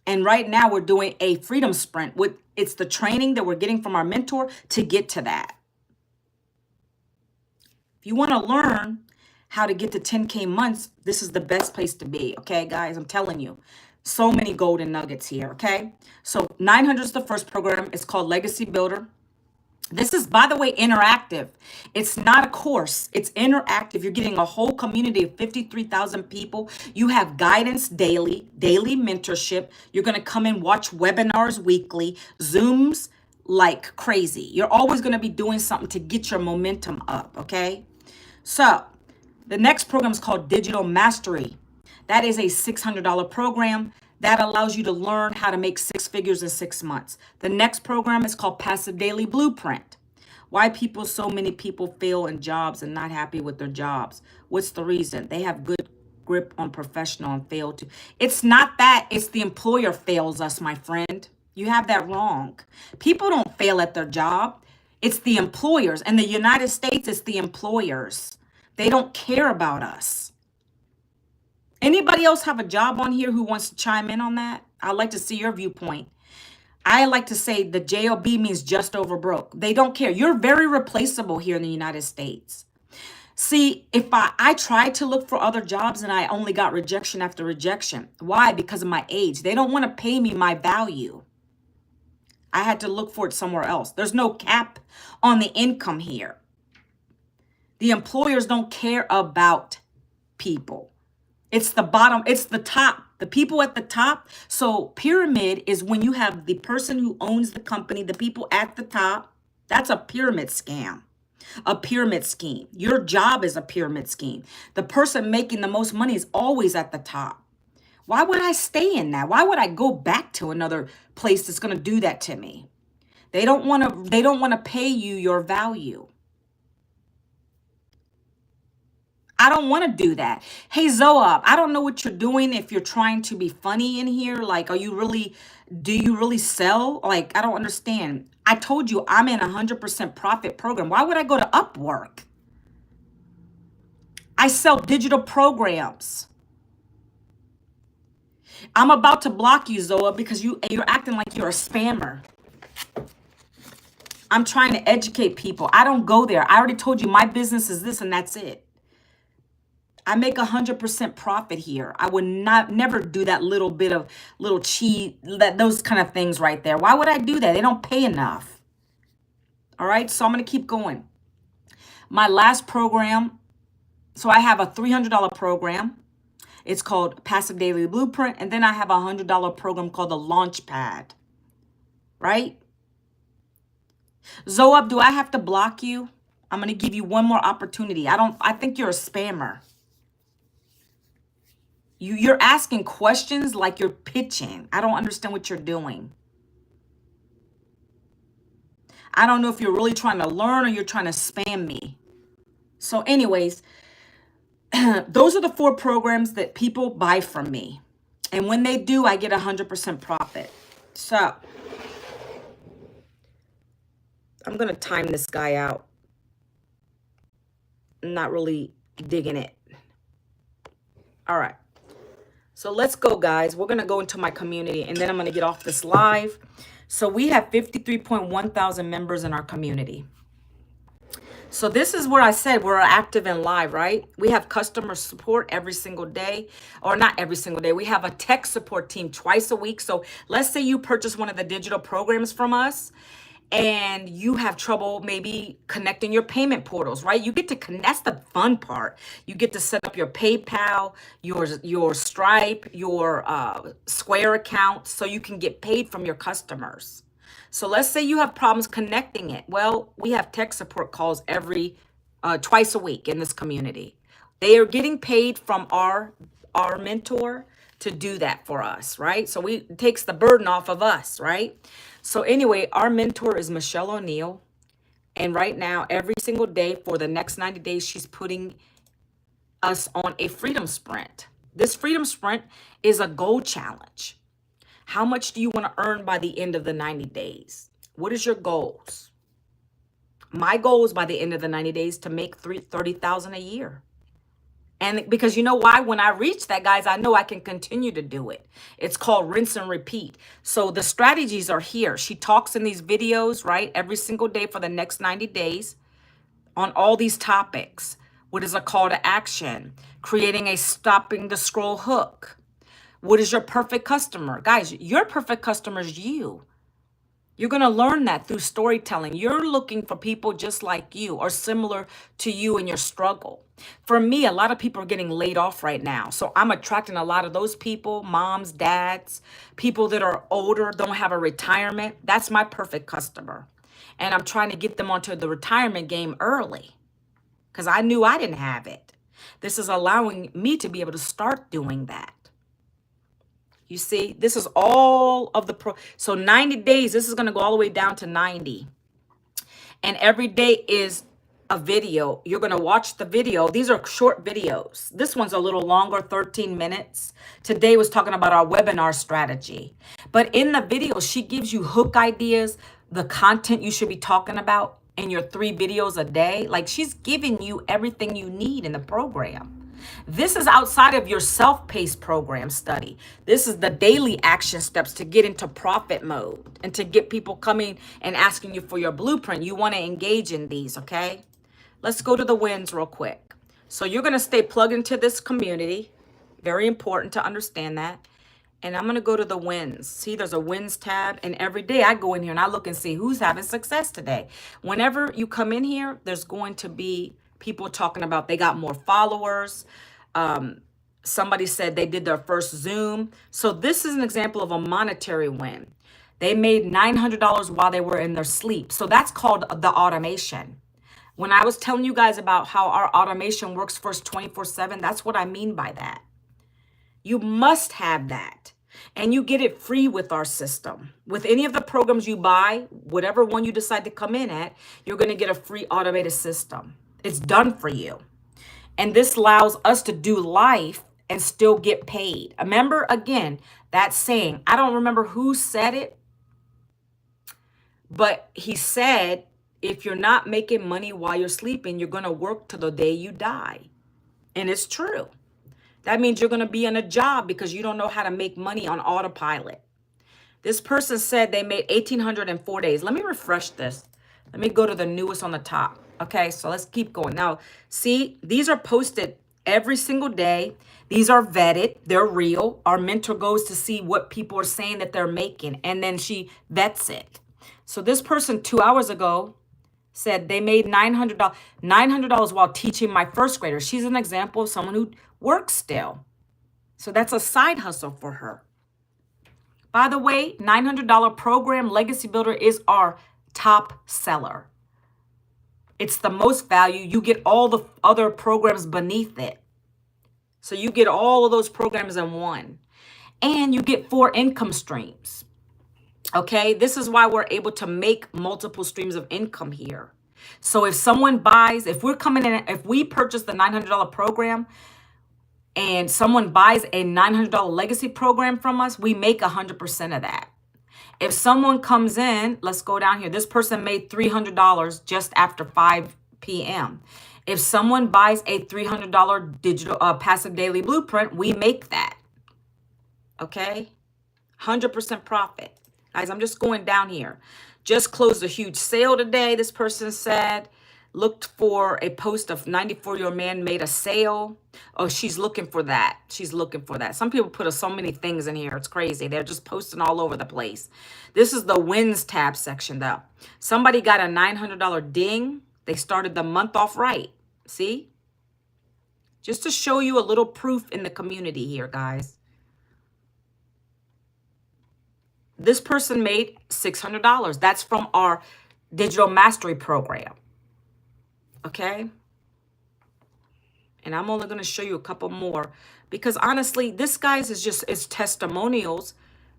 S1: And right now we're doing a freedom sprint. It's the training that we're getting from our mentor to get to that. If you want to learn how to get to 10K months, this is the best place to be. Okay, guys, I'm telling you. So many golden nuggets here, okay? So 900 is the first program. It's called Legacy Builder. This is, by the way, interactive. It's not a course. It's interactive. You're getting a whole community of 53,000 people. You have guidance daily mentorship. You're going to come and watch webinars weekly, Zooms like crazy. You're always going to be doing something to get your momentum up, okay? So the next program is called Digital Mastery. That is a $600 program that allows you to learn how to make 6 figures in 6 months. The next program is called Passive Daily Blueprint. Why so many people fail in jobs and not happy with their jobs. What's the reason? They have good grip on professional and fail to. It's not that, it's the employer fails us, my friend. You have that wrong. People don't fail at their job. It's the employers. In the United States, it's the employers. They don't care about us. Anybody else have a job on here who wants to chime in on that? I'd like to see your viewpoint. I like to say the JOB means just over broke. They don't care. You're very replaceable here in the United States. See, if I tried to look for other jobs and I only got rejection after rejection. Why? Because of my age. They don't want to pay me my value. I had to look for it somewhere else. There's no cap on the income here. The employers don't care about people. It's the bottom, it's the top, the people at the top. So pyramid is when you have the person who owns the company, the people at the top. That's a pyramid scam, a pyramid scheme. Your job is a pyramid scheme. The person making the most money is always at the top. Why would I stay in that? Why would I go back to another place that's going to do that to me? They don't want to pay you your value. I don't want to do that. Hey, Zoab, I don't know what you're doing if you're trying to be funny in here. Like, do you really sell? Like, I don't understand. I told you I'm in a 100% profit program. Why would I go to Upwork? I sell digital programs. I'm about to block you, Zoa, because you're acting like you're a spammer. I'm trying to educate people. I don't go there. I already told you my business is this and that's it. I make 100% profit here. I would never do that little bit of cheat, those kind of things right there. Why would I do that? They don't pay enough. All right, so I'm going to keep going. My last program, so I have a $300 program. It's called Passive Daily Blueprint. And then I have a $100 program called the Launchpad. Right? Zoab, do I have to block you? I'm going to give you one more opportunity. I think you're a spammer. You're asking questions like you're pitching. I don't understand what you're doing. I don't know if you're really trying to learn or you're trying to spam me. So anyways, those are the 4 programs that people buy from me. And when they do, I get 100% profit. So I'm going to time this guy out. I'm not really digging it. All right. So let's go, guys. We're going to go into my community and then I'm going to get off this live. So we have 53.1 thousand members in our community. So this is where I said we're active and live, right? We have customer support every single day, or not every single day. We have a tech support team twice a week. So let's say you purchase one of the digital programs from us and you have trouble maybe connecting your payment portals, right? You get to connect. That's the fun part. You get to set up your PayPal, your Stripe, your Square account so you can get paid from your customers. So let's say you have problems connecting it. Well, we have tech support calls twice a week in this community. They are getting paid from our mentor to do that for us, right? So it takes the burden off of us, right? So anyway, our mentor is Michelle O'Neill. And right now, every single day for the next 90 days, she's putting us on a freedom sprint. This freedom sprint is a goal challenge. How much do you want to earn by the end of the 90 days? What is your goals? My goal is by the end of the 90 days to make $30,000 a year. And because you know why? When I reach that, guys, I know I can continue to do it. It's called rinse and repeat. So the strategies are here. She talks in these videos, right? Every single day for the next 90 days on all these topics. What is a call to action? Creating a stopping the scroll hook. What is your perfect customer? Guys, your perfect customer is you. You're going to learn that through storytelling. You're looking for people just like you or similar to you in your struggle. For me, a lot of people are getting laid off right now. So I'm attracting a lot of those people, moms, dads, people that are older, don't have a retirement. That's my perfect customer. And I'm trying to get them onto the retirement game early because I knew I didn't have it. This is allowing me to be able to start doing that. You see, this is all of the so 90 days, this is going to go all the way down to 90. And every day is a video. You're going to watch the video. These are short videos. This one's a little longer, 13 minutes. Today was talking about our webinar strategy. But in the video, she gives you hook ideas, the content you should be talking about in your 3 videos a day. Like, she's giving you everything you need in the program. This is outside of your self-paced program study. This is the daily action steps to get into profit mode and to get people coming and asking you for your blueprint. You want to engage in these, okay? Let's go to the wins real quick. So you're going to stay plugged into this community. Very important to understand that. And I'm going to go to the wins. See, there's a wins tab. And every day I go in here and I look and see who's having success today. Whenever you come in here, there's going to be people talking about they got more followers. Somebody said they did their first Zoom. So this is an example of a monetary win. They made $900 while they were in their sleep. So that's called the automation. When I was telling you guys about how our automation works for us 24/7, that's what I mean by that. You must have that. And you get it free with our system. With any of the programs you buy, whatever one you decide to come in at, you're going to get a free automated system. It's done for you. And this allows us to do life and still get paid. Remember, again, that saying, I don't remember who said it, but he said, if you're not making money while you're sleeping, you're going to work till the day you die. And it's true. That means you're going to be on a job because you don't know how to make money on autopilot. This person said they made $1,800 in 4 days. Let me refresh this. Let me go to the newest on the top. Okay, so let's keep going. Now, see, these are posted every single day. These are vetted. They're real. Our mentor goes to see what people are saying that they're making, and then she vets it. So this person 2 hours ago said they made $900 while teaching my first graders. She's an example of someone who works still. So that's a side hustle for her. By the way, $900 program, Legacy Builder, is our top seller. It's the most value. You get all the other programs beneath it. So you get all of those programs in one. And you get 4 income streams. Okay, this is why we're able to make multiple streams of income here. So if someone buys, if we're coming in, if we purchase the $900 program and someone buys a $900 legacy program from us, we make 100% of that. If someone comes in, let's go down here. This person made $300 just after 5 p.m. If someone buys a $300 digital passive daily blueprint, we make that. Okay, 100% profit. Guys, I'm just going down here. Just closed a huge sale today. This person said, looked for a post of 94-year-old man made a sale. Oh, she's looking for that. She's looking for that. Some people put so many things in here. It's crazy. They're just posting all over the place. This is the wins tab section though. Somebody got a $900 ding. They started the month off right. See? Just to show you a little proof in the community here, guys. This person made $600. That's from our digital mastery program. Okay. And I'm only going to show you a couple more because honestly, this guys is just, it's testimonials,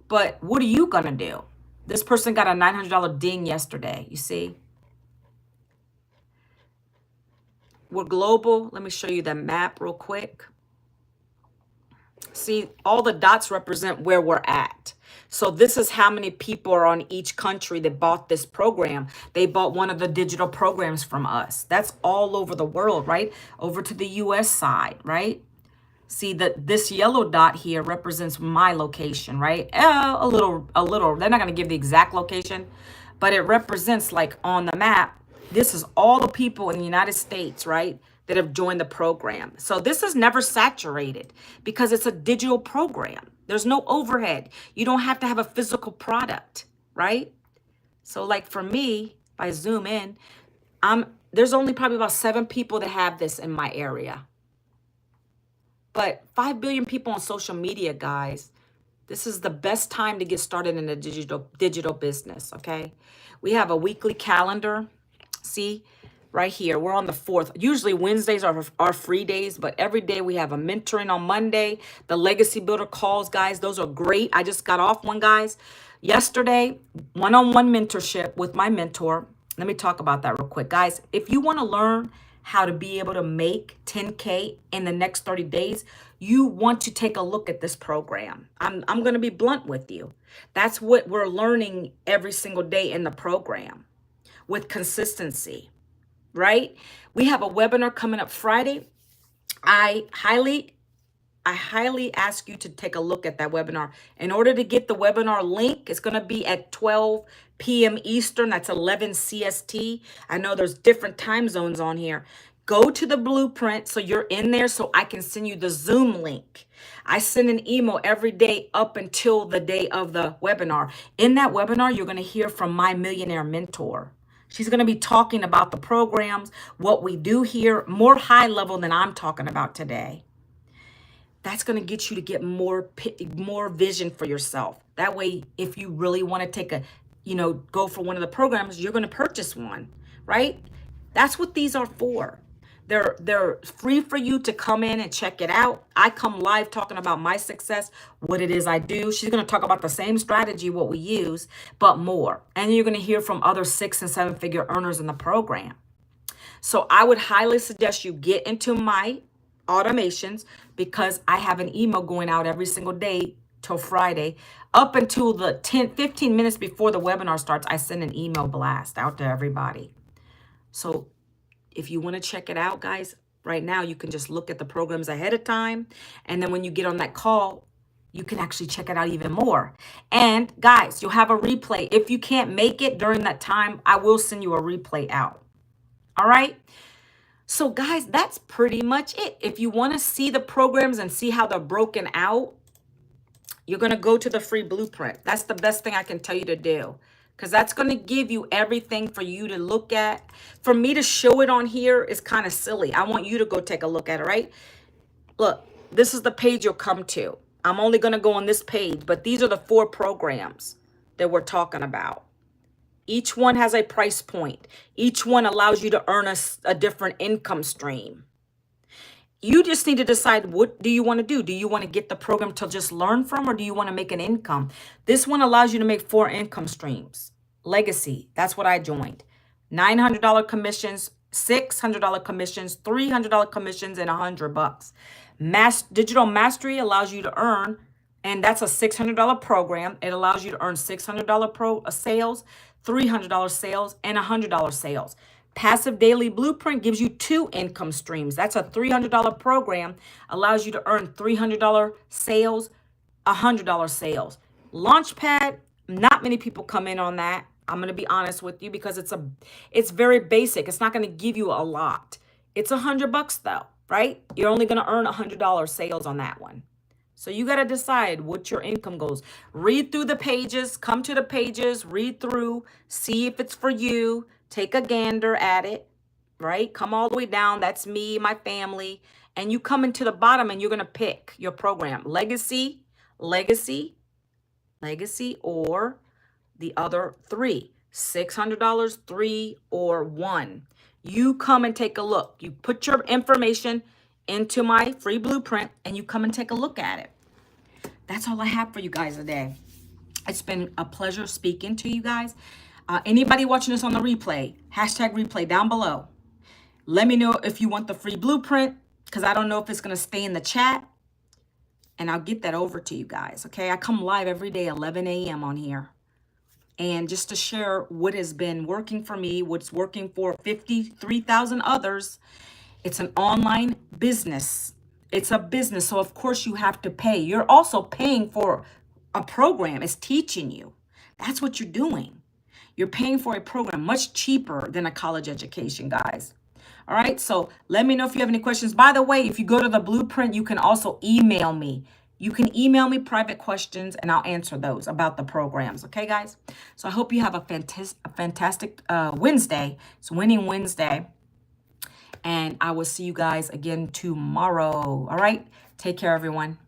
S1: but what are you going to do? This person got a $900 ding yesterday. You see, we're global. Let me show you the map real quick. See, all the dots represent where we're at. So this is how many people are on each country that bought this program. They bought one of the digital programs from us. That's all over the world, right? Over to the US side, right? See that this yellow dot here represents my location, right? A little. They're not going to give the exact location, but it represents, like on the map, this is all the people in the United States, right, that have joined the program. So this is never saturated because it's a digital program. There's no overhead. You don't have to have a physical product, right? So like for me, if I zoom in, there's only probably about 7 people that have this in my area. But 5 billion people on social media, guys. This is the best time to get started in a digital business, okay? We have a weekly calendar. See, right here. We're on the 4th. Usually Wednesdays are our free days, but every day we have a mentoring on Monday. The Legacy Builder calls, guys. Those are great. I just got off one, guys. Yesterday, one-on-one mentorship with my mentor. Let me talk about that real quick. Guys, if you want to learn how to be able to make 10K in the next 30 days, you want to take a look at this program. I'm going to be blunt with you. That's what we're learning every single day in the program with consistency, right? We have a webinar coming up Friday. I highly ask you to take a look at that webinar. In order to get the webinar link, it's going to be at 12 p.m. Eastern. That's 11 CST. I know there's different time zones on here. Go to the blueprint so you're in there so I can send you the Zoom link. I send an email every day up until the day of the webinar. In that webinar, you're going to hear from my millionaire mentor. She's going to be talking about the programs, what we do here, more high level than I'm talking about today. That's going to get you to get more vision for yourself. That way, if you really want to take go for one of the programs, you're going to purchase one, right? That's what these are for. They're free for you to come in and check it out. I come live talking about my success, what it is I do. She's going to talk about the same strategy, what we use, but more. And you're going to hear from other 6- and 7-figure earners in the program. So I would highly suggest you get into my automations, because I have an email going out every single day till Friday. Up until the 15 minutes before the webinar starts, I send an email blast out to everybody. So if you want to check it out, guys, right now you can just look at the programs ahead of time. And then when you get on that call, you can actually check it out even more. And guys, you'll have a replay. If you can't make it during that time, I will send you a replay out. All right. So guys, that's pretty much it. If you want to see the programs and see how they're broken out, you're going to go to the free blueprint. That's the best thing I can tell you to do, because that's going to give you everything for you to look at. For me to show it on here is kind of silly. I want you to go take a look at it, right? Look, this is the page you'll come to. I'm only going to go on this page, but these are the 4 programs that we're talking about. Each one has a price point. Each one allows you to earn a different income stream. You just need to decide, what do you want to do? Do you want to get the program to just learn from, or do you want to make an income? This one allows you to make 4 income streams. Legacy, that's what I joined. $900 commissions, $600 commissions, $300 commissions, and $100. Digital Mastery allows you to earn, and that's a $600 program. It allows you to earn $600 sales, $300 sales, and $100 sales. Passive Daily Blueprint gives you 2 income streams. That's a $300 program, allows you to earn $300 sales, $100 sales. Launchpad, not many people come in on that. I'm going to be honest with you, because it's very basic. It's not going to give you a lot. It's $100 though, right? You're only going to earn $100 sales on that one. So you got to decide what your income goes. Read through the pages, come to the pages, read through, see if it's for you, take a gander at it, right? Come all the way down. That's me, my family. And you come into the bottom and you're going to pick your program. Legacy, or the other 3. $600, 3, or 1. You come and take a look. You put your information into my free blueprint and you come and take a look at it. That's all I have for you guys today. It's been a pleasure speaking to you guys. Anybody watching this on the replay, #replay down below. Let me know if you want the free blueprint, because I don't know if it's going to stay in the chat, and I'll get that over to you guys. Okay, I come live every day 11 a.m. on here, and just to share what has been working for me, what's working for 53,000 others. It's an online business. It's a business. So of course you have to pay. You're also paying for a program. It's teaching you. That's what you're doing. You're paying for a program much cheaper than a college education, guys. All right. So let me know if you have any questions. By the way, if you go to the blueprint, you can also email me. You can email me private questions and I'll answer those about the programs. Okay, guys? So I hope you have a fantastic Wednesday. It's Winning Wednesday. And I will see you guys again tomorrow. All right. Take care, everyone.